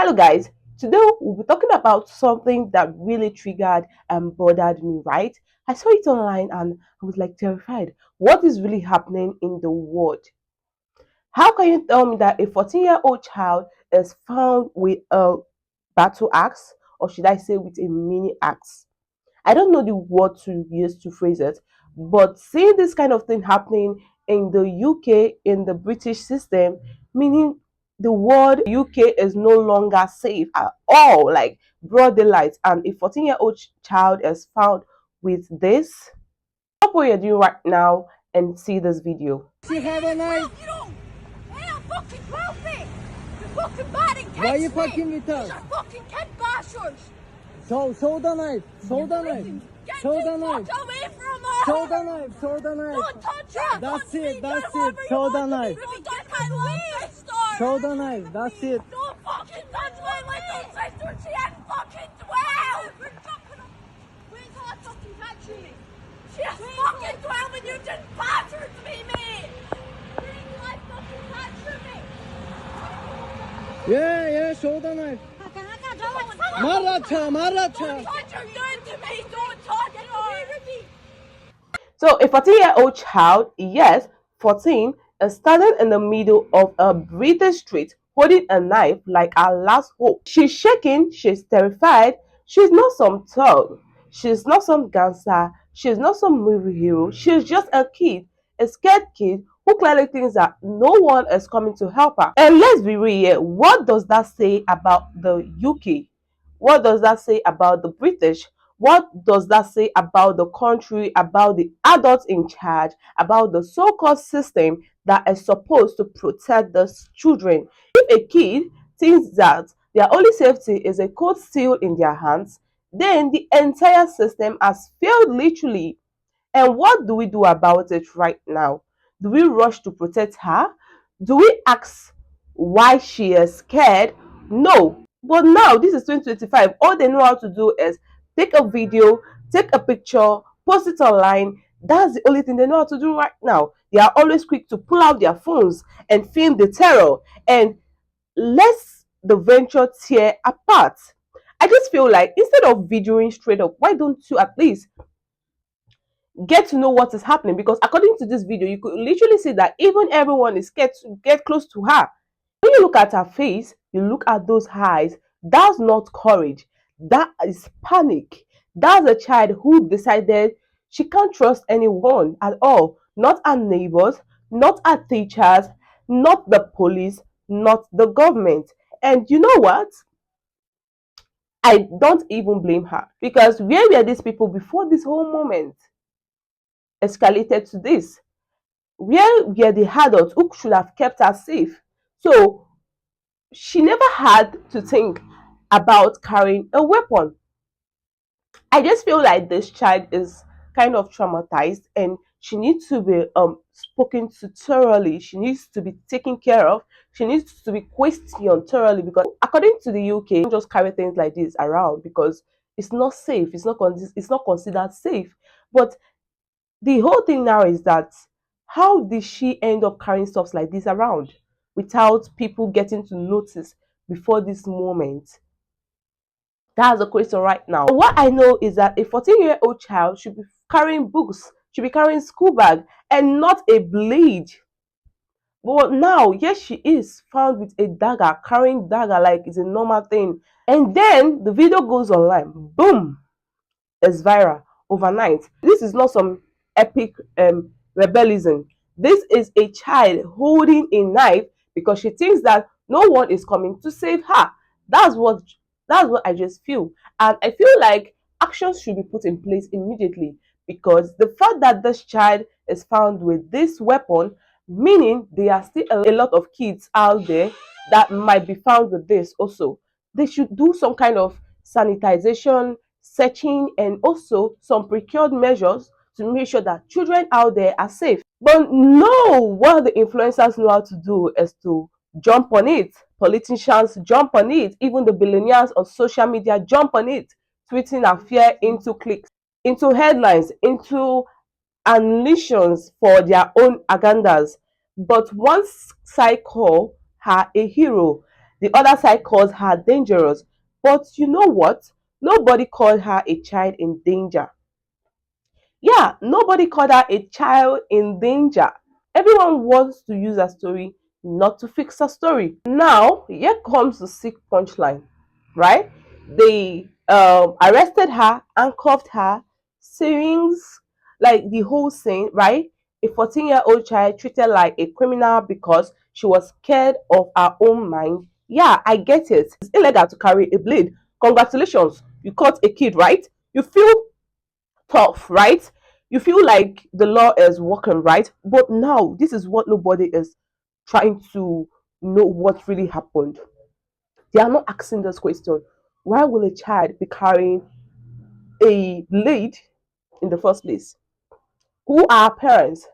Hello guys, today we'll be talking about something that really triggered and bothered me, right? I saw it online and I was like terrified. What is really happening in the world? How can you tell me that a 14-year-old child is found with a battle axe, or should I say with a mini axe? I don't know the word to use to phrase it, but seeing this kind of thing happening in the UK, in the British system, meaning the word UK is no longer safe at all, like broad daylight, and a 14-year-old child is found with this. Stop what you're doing right now and see this video. You have a knife. You don't. Hey, I'm fucking 12 feet. You're fucking bad and Why you fucking with These us? are fucking kid bashers. Show the knife. Show the knife. Get Show the the knife. fuck away from us. Show the knife. Show the knife. Don't touch her. That's Don't it. That's do it. Show the knife. Don't touch my little sister. Show the knife. That's it. Don't fucking touch my little sister. She ain't fucking 12. Where's her fucking touching me? She is fucking 12 and you just battered me, mate. Where's my fucking touching me? Yeah. Show the knife. Maracha. Don't touch her down to me. Don't touch her. So a 14-year-old child, yes, 14, is standing in the middle of a British street holding a knife like her last hope. She's shaking, she's terrified. She's not some thug, she's not some gangster, she's not some movie hero. She's just a kid, a scared kid who clearly thinks that no one is coming to help her. And let's be real here, what does that say about the UK? What does that say about the British? What does that say about the country, about the adults in charge, about the so-called system that is supposed to protect those children? If a kid thinks that their only safety is a cold steel in their hands, then the entire system has failed literally. And what do we do about it right now? Do we rush to protect her? Do we ask why she is scared? No. But now, this is 2025. All they know how to do is take a video, take a picture, post it online. That's the only thing they know how to do right now. They are always quick to pull out their phones and film the terror and let the venture tear apart. I just feel like instead of videoing straight up, why don't you at least get to know what is happening? Because according to this video, you could literally see that even everyone is scared to get close to her. When you look at her face, you look at those eyes, that's not courage, that is panic. That's a child who decided she can't trust anyone at all, not her neighbors, not her teachers, not the police, not the government. And you know what? I don't even blame her, because where were these people before this whole moment escalated to this? Where were the adults who should have kept her safe? So she never had to think about carrying a weapon. I just feel like this child is kind of traumatized and she needs to be spoken to thoroughly. She needs to be taken care of. She needs to be questioned thoroughly, because according to the UK, don't just carry things like this around because it's not safe. It's not considered safe. But the whole thing now is that how did she end up carrying stuff like this around without people getting to notice before this moment? That's the question right now. What I know is that a 14-year-old child should be carrying books, should be carrying school bag, and not a blade. But now, yes, she is found with a dagger, carrying dagger like it's a normal thing. And then the video goes online. Boom! It's viral overnight. This is not some epic rebellism. This is a child holding a knife because she thinks that no one is coming to save her. That's what that's what I just feel. And I feel like actions should be put in place immediately, because the fact that this child is found with this weapon, meaning there are still a lot of kids out there that might be found with this also. They should do some kind of sanitization, searching, and also some procured measures to make sure that children out there are safe. But no, what the influencers know how to do is to jump on it. Politicians jump on it. Even the billionaires on social media jump on it, tweeting a fear into clicks, into headlines, into ammunitions for their own agendas. But one side call her a hero. The other side calls her dangerous. But you know what? Nobody called her a child in danger. Yeah, nobody called her a child in danger. Everyone wants to use a story not to fix a story. Now, here comes the sick punchline, right? They arrested her, handcuffed her, syringes, like the whole scene, right? A 14-year-old child treated like a criminal because she was scared of her own mind. Yeah, I get it. It's illegal to carry a blade. Congratulations, you caught a kid, right? You feel tough, right? You feel like the law is working, right? But now, this is what nobody is trying to know what really happened. They are not asking this question. Why will a child be carrying a blade in the first place? Who are parents?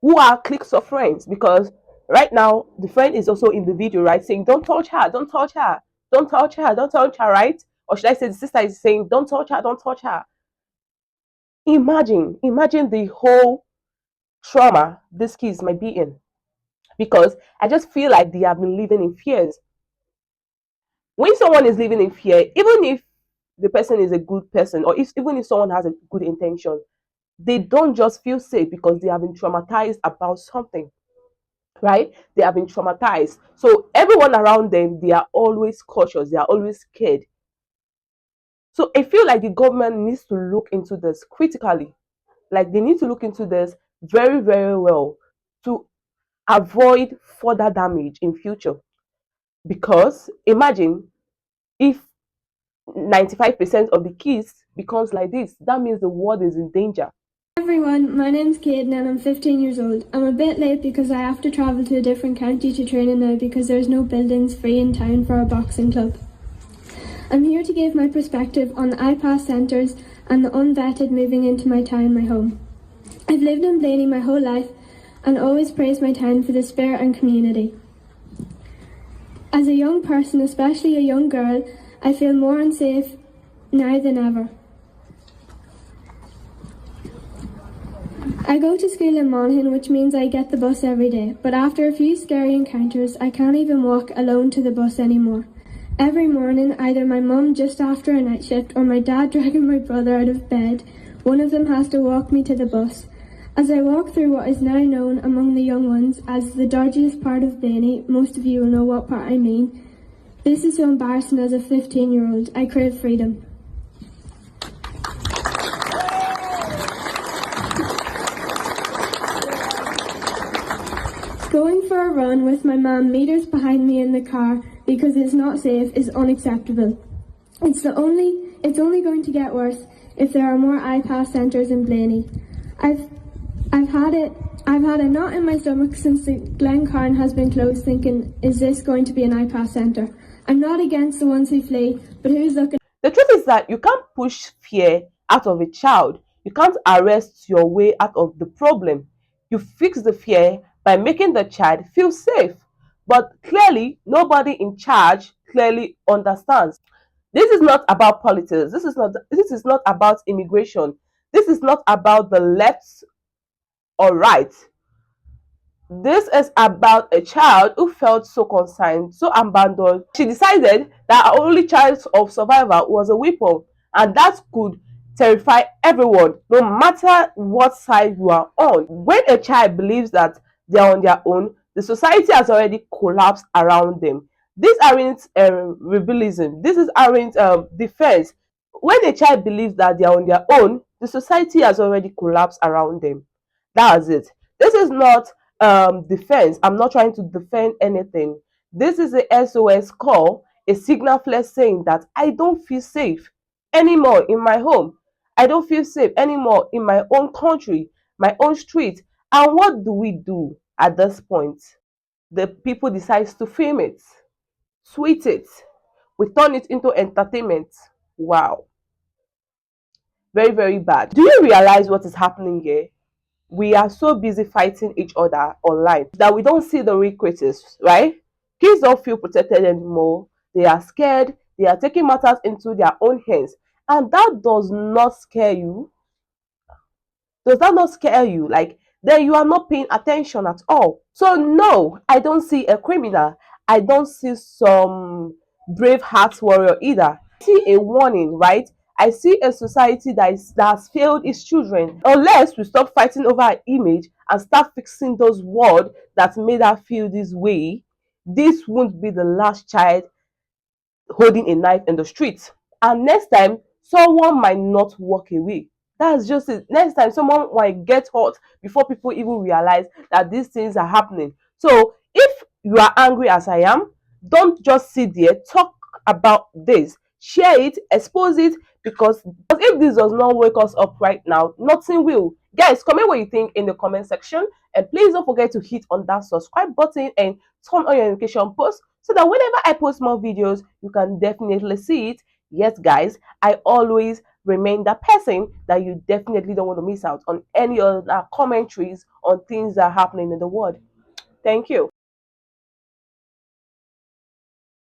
Who are cliques of friends? Because right now, the friend is also in the video, right? Saying, don't touch her, don't touch her, don't touch her, don't touch her, right? Or should I say the sister is saying, don't touch her, don't touch her. Imagine the whole trauma these kids might be in, because I just feel like they have been living in fears. When someone is living in fear, even if the person is a good person, or if, even if someone has a good intention, they don't just feel safe because they have been traumatized about something, right? They have been traumatized. So everyone around them, they are always cautious, they are always scared. So I feel like the government needs to look into this critically. Like they need to look into this very, very well to avoid further damage in future. Because imagine if 95% of the kids becomes like this, that means the world is in danger. Everyone, my name's Caden and I'm 15 years old. I'm a bit late because I have to travel to a different county to training now because there's no buildings free in town for our boxing club. I'm here to give my perspective on the iPass centres and the unvetted moving into my town, my home. I've lived in Blaney my whole life and always praised my town for the spirit and community. As a young person, especially a young girl, I feel more unsafe now than ever. I go to school in Monaghan, which means I get the bus every day, but after a few scary encounters, I can't even walk alone to the bus anymore. Every morning, either my mum just after a night shift or my dad dragging my brother out of bed, one of them has to walk me to the bus. As I walk through what is now known among the young ones as the dodgiest part of Blaney, most of you will know what part I mean, this is so embarrassing as a 15-year-old. I crave freedom. Going for a run with my mum meters behind me in the car because it's not safe is unacceptable. It's only going to get worse if there are more iPass centres in Blaney. I've had a knot in my stomach since the Glencairn has been closed, thinking, is this going to be an iPass centre? I'm not against the ones who flee, but who's looking? The truth is that you can't push fear out of a child. You can't arrest your way out of the problem. You fix the fear by making the child feel safe. But clearly, nobody in charge clearly understands. This is not about politics. This is not about immigration. This is not about the left or right. This is about a child who felt so consigned, so abandoned. She decided that her only chance of survival was a weapon, and that could terrify everyone, no matter what side you are on. When a child believes that they are on their own, the society has already collapsed around them. These aren't rebellism. This is aren't defense. When a child believes that they are on their own, the society has already collapsed around them. That's it. This is not defense. I'm not trying to defend anything. This is a SOS call, a signal flare saying that I don't feel safe anymore in my home. I don't feel safe anymore in my own country, my own street. And what do we do at this point? The people decides to film it, tweet it, we turn it into entertainment. Wow, very, very bad. Do you realize what is happening here? We are so busy fighting each other online that we don't see the real critics, right? Kids don't feel protected anymore. They are scared. They are taking matters into their own hands. And that does not scare you. Does that not scare you? Like, then you are not paying attention at all. So, no, I don't see a criminal. I don't see some brave heart warrior either. I see a warning, right? I see a society that has failed its children. Unless we stop fighting over our image and start fixing those words that made her feel this way, this won't be the last child holding a knife in the street. And next time, someone might not walk away. That's just it. Next time, someone might get hurt before people even realize that these things are happening. So, if you are angry as I am, don't just sit there. Talk about this. Share it, expose it, because if this does not wake us up right now, nothing will. Guys, comment what you think in the comment section, and please don't forget to hit on that subscribe button and turn on your notification post so that whenever I post more videos, you can definitely see it. Yes, guys, I always remain that person that you definitely don't want to miss out on any other commentaries on things that are happening in the world. Thank you.